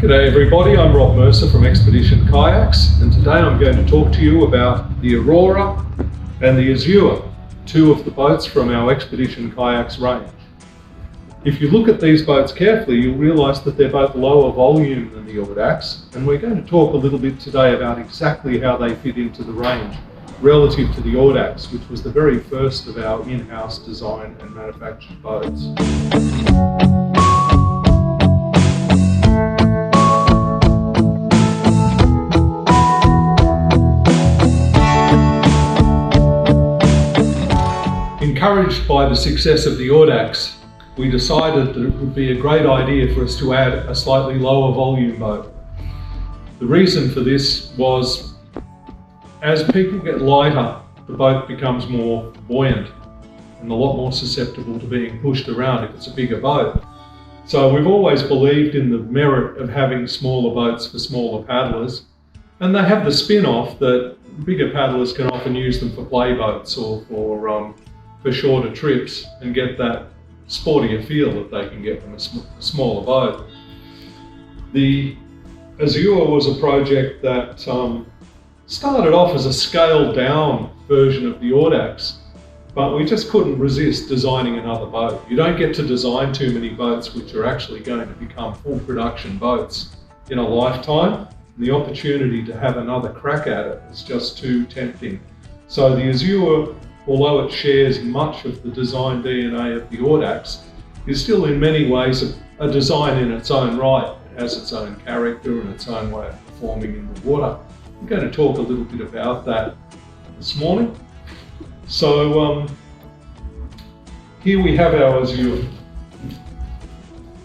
G'day everybody, I'm Rob Mercer from Expedition Kayaks, and today I'm going to talk to you about the Aurora and the Azure, two of the boats from our Expedition Kayaks range. If you look at these boats carefully, you'll realise that they're both lower volume than the Audax, and we're going to talk a little bit today about exactly how they fit into the range relative to the Audax, which was the very first of our in-house design and manufactured boats. Encouraged by the success of the Audax, we decided that it would be a great idea for us to add a slightly lower volume boat. The reason for this was, as people get lighter, the boat becomes more buoyant and a lot more susceptible to being pushed around if it's a bigger boat. So we've always believed in the merit of having smaller boats for smaller paddlers, and they have the spin-off that bigger paddlers can often use them for play boats or for shorter trips and get that sportier feel that they can get from a smaller boat. The Azure was a project that started off as a scaled down version of the Audax, but we just couldn't resist designing another boat. You don't get to design too many boats which are actually going to become full production boats in a lifetime. The opportunity to have another crack at it is just too tempting. So the Azure, although it shares much of the design DNA of the Audax, is still in many ways a design in its own right. It has its own character and its own way of performing in the water. I'm going to talk a little bit about that this morning. So here we have our Azure.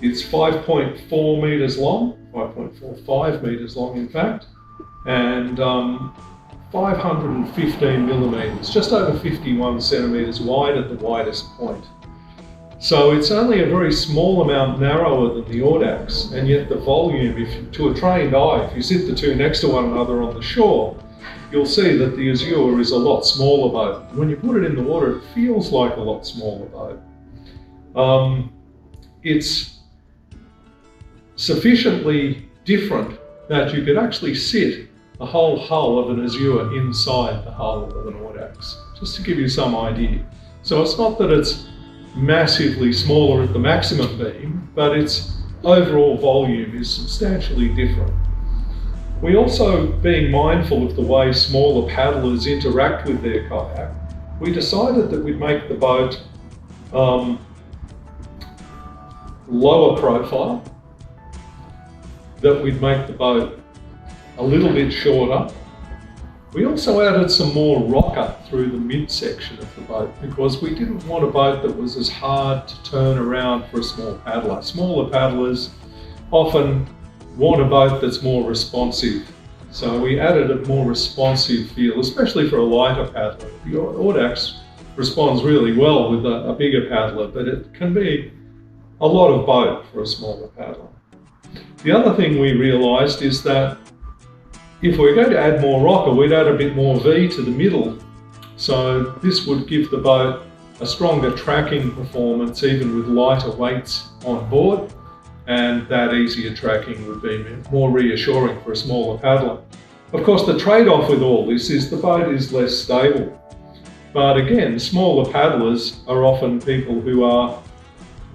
It's 5.4 metres long, 5.45 metres long in fact, and 515 millimetres, just over 51 centimetres wide at the widest point. So it's only a very small amount narrower than the Audax, and yet the volume, to a trained eye, if you sit the two next to one another on the shore, you'll see that the Azure is a lot smaller boat. When you put it in the water, it feels like a lot smaller boat. It's sufficiently different that you could actually sit the whole hull of an Azure inside the hull of an Audax, just to give you some idea. So it's not that it's massively smaller at the maximum beam, but its overall volume is substantially different. We also, being mindful of the way smaller paddlers interact with their kayak, we decided that we'd make the boat lower profile, that we'd make the boat a little bit shorter. We also added some more rocker through the midsection of the boat because we didn't want a boat that was as hard to turn around for a small paddler. Smaller paddlers often want a boat that's more responsive. So we added a more responsive feel, especially for a lighter paddler. The Audax responds really well with a bigger paddler, but it can be a lot of boat for a smaller paddler. The other thing we realised is that if we're going to add more rocker, we'd add a bit more V to the middle. So this would give the boat a stronger tracking performance even with lighter weights on board, and that easier tracking would be more reassuring for a smaller paddler. Of course, the trade-off with all this is the boat is less stable. But again, smaller paddlers are often people who are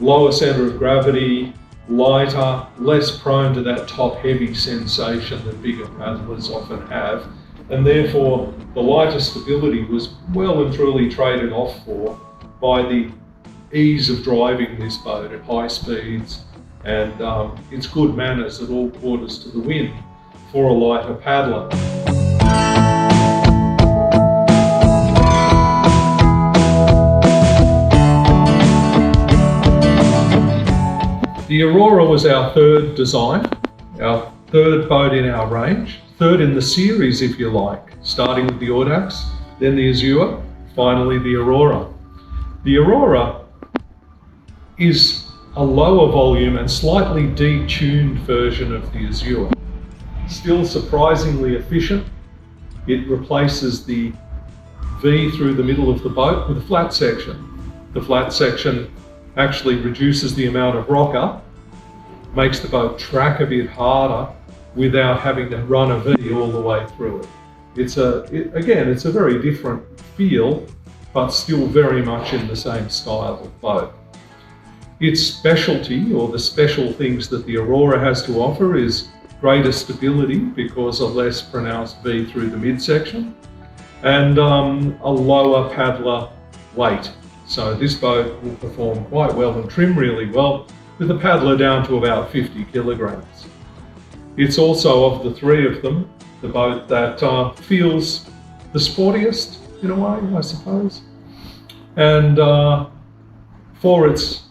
lower centre of gravity, lighter, less prone to that top-heavy sensation that bigger paddlers often have, and therefore the lighter stability was well and truly traded off for by the ease of driving this boat at high speeds and its good manners at all quarters to the wind for a lighter paddler. The Aurora was our third design, our third boat in our range, third in the series if you like, starting with the Audax, then the Azure, finally the Aurora. The Aurora is a lower volume and slightly detuned version of the Azure. Still surprisingly efficient. It replaces the V through the middle of the boat with a flat section. The flat section actually reduces the amount of rocker makes the boat track a bit harder without having to run a V all the way through it. It's a very different feel, but still very much in the same style of boat. Its specialty, or the special things that the Aurora has to offer, is greater stability because of less pronounced V through the midsection, and a lower paddler weight. So this boat will perform quite well and trim really well with a paddler down to about 50 kilograms. It's also, of the three of them, the boat that feels the sportiest in a way, I suppose. And for its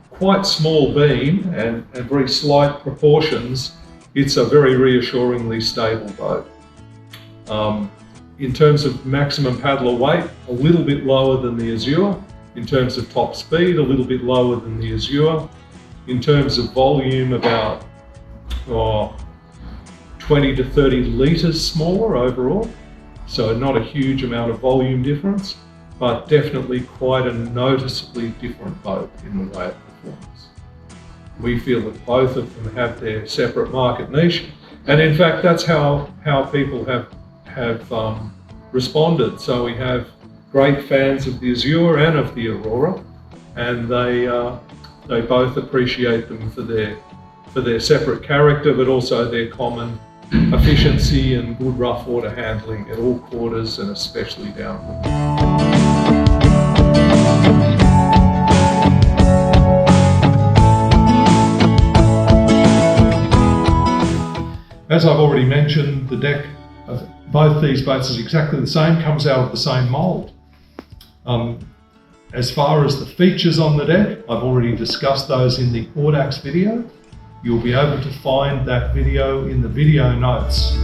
quite small beam and very slight proportions, it's a very reassuringly stable boat. In terms of maximum paddler weight, a little bit lower than the Azure. In terms of top speed, a little bit lower than the Azure. In terms of volume, about 20 to 30 litres smaller overall. So not a huge amount of volume difference, but definitely quite a noticeably different boat in the way it performs. We feel that both of them have their separate market niche, and in fact that's how people have responded. So we have great fans of the Azure and of the Aurora, and they both appreciate them for their separate character, but also their common efficiency and good rough water handling at all quarters and especially downwind. As I've already mentioned, the deck of both these boats is exactly the same, comes out of the same mould. As far as the features on the deck, I've already discussed those in the Audax video. You'll be able to find that video in the video notes.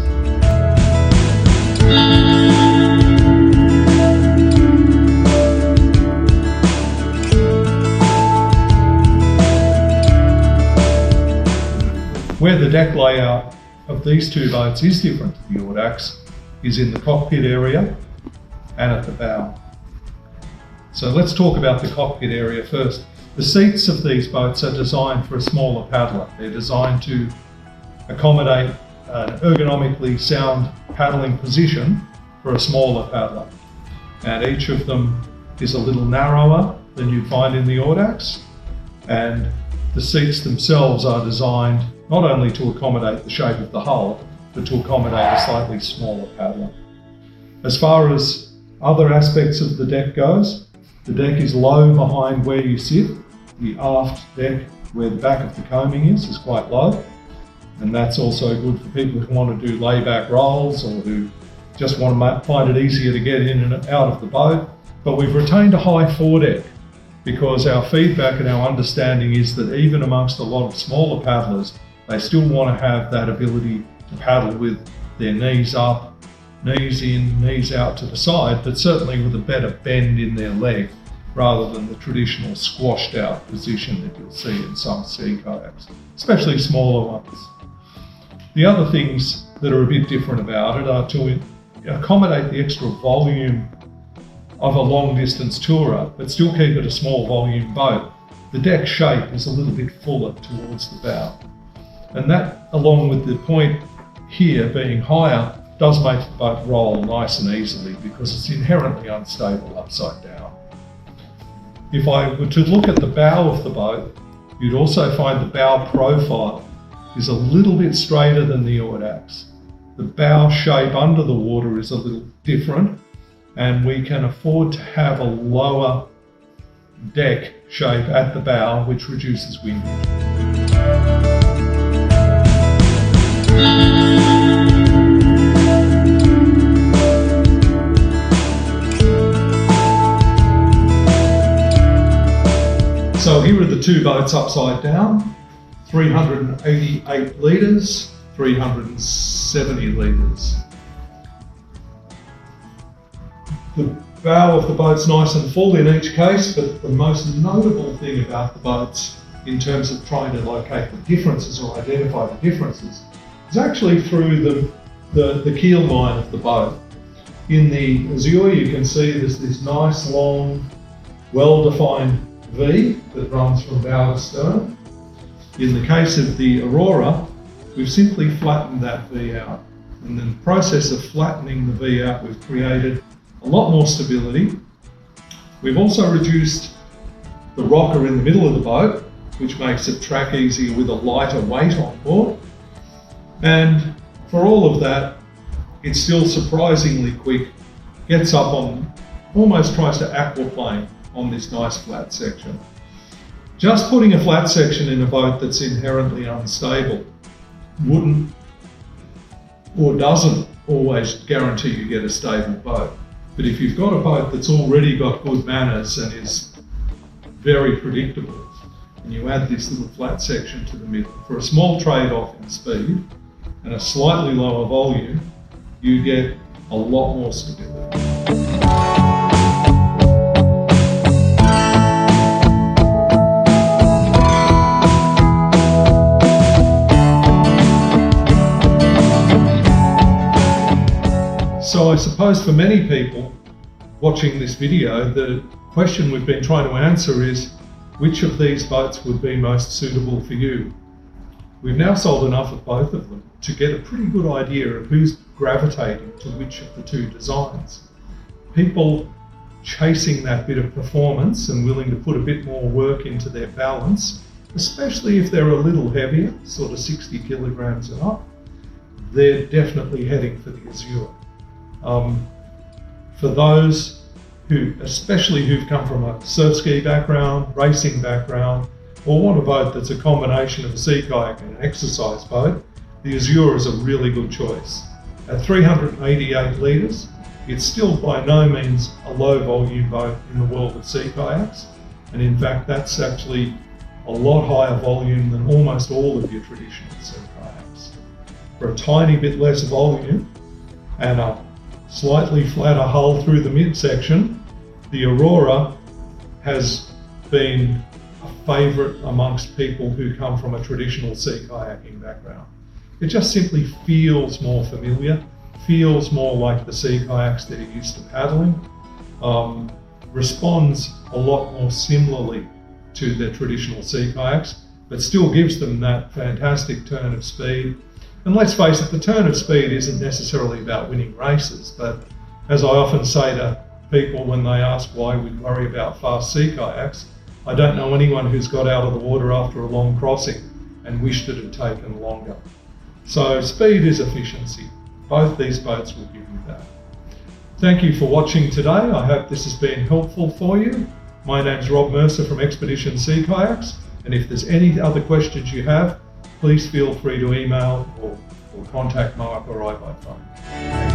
Where the deck layout of these two boats is different to the Audax is in the cockpit area and at the bow. So let's talk about the cockpit area first. The seats of these boats are designed for a smaller paddler. They're designed to accommodate an ergonomically sound paddling position for a smaller paddler. And each of them is a little narrower than you'd find in the Audax. And the seats themselves are designed not only to accommodate the shape of the hull, but to accommodate a slightly smaller paddler. As far as other aspects of the deck goes, the deck is low behind where you sit. The aft deck, where the back of the coaming is quite low. And that's also good for people who want to do layback rolls or who just want to find it easier to get in and out of the boat. But we've retained a high foredeck because our feedback and our understanding is that even amongst a lot of smaller paddlers, they still want to have that ability to paddle with their knees up, knees in, knees out to the side, but certainly with a better bend in their leg rather than the traditional squashed out position that you'll see in some sea kayaks, especially smaller ones. The other things that are a bit different about it are to accommodate the extra volume of a long distance tourer, but still keep it a small volume boat. The deck shape is a little bit fuller towards the bow. And that, along with the point here being higher, does make the boat roll nice and easily because it's inherently unstable upside down. If I were to look at the bow of the boat, you'd also find the bow profile is a little bit straighter than the Audax. The bow shape under the water is a little different, and we can afford to have a lower deck shape at the bow, which reduces windage. So here are the two boats upside down, 388 litres, 370 litres. The bow of the boat's nice and full in each case, but the most notable thing about the boats in terms of trying to locate the differences or identify the differences is actually through the keel line of the boat. In the Azure you can see there's this nice long, well-defined V that runs from bow to stern. In the case of the Aurora, we've simply flattened that V out. And in the process of flattening the V out, we've created a lot more stability. We've also reduced the rocker in the middle of the boat, which makes it track easier with a lighter weight on board. And for all of that, it's still surprisingly quick, gets up on, almost tries to aquaplane on this nice flat section. Just putting a flat section in a boat that's inherently unstable wouldn't or doesn't always guarantee you get a stable boat. But if you've got a boat that's already got good manners and is very predictable, and you add this little flat section to the middle, for a small trade-off in speed and a slightly lower volume, you get a lot more stability. So I suppose for many people watching this video, the question we've been trying to answer is, which of these boats would be most suitable for you? We've now sold enough of both of them to get a pretty good idea of who's gravitating to which of the two designs. People chasing that bit of performance and willing to put a bit more work into their balance, especially if they're a little heavier, sort of 60 kilograms and up, they're definitely heading for the Azure. For those especially who've come from a surf ski background, racing background, or want a boat that's a combination of a sea kayak and an exercise boat, the Azure is a really good choice. At 388 litres, it's still by no means a low volume boat in the world of sea kayaks, and in fact that's actually a lot higher volume than almost all of your traditional sea kayaks. For a tiny bit less volume and a slightly flatter hull through the midsection, the Aurora has been a favourite amongst people who come from a traditional sea kayaking background. It just simply feels more familiar, feels more like the sea kayaks that you're used to paddling, responds a lot more similarly to the traditional sea kayaks, but still gives them that fantastic turn of speed. And let's face it, the turn of speed isn't necessarily about winning races, but as I often say to people when they ask why we worry about fast sea kayaks, I don't know anyone who's got out of the water after a long crossing and wished it had taken longer. So speed is efficiency. Both these boats will give you that. Thank you for watching today. I hope this has been helpful for you. My name's Rob Mercer from Expedition Sea Kayaks, and if there's any other questions you have, please feel free to email or contact Mark or I by phone.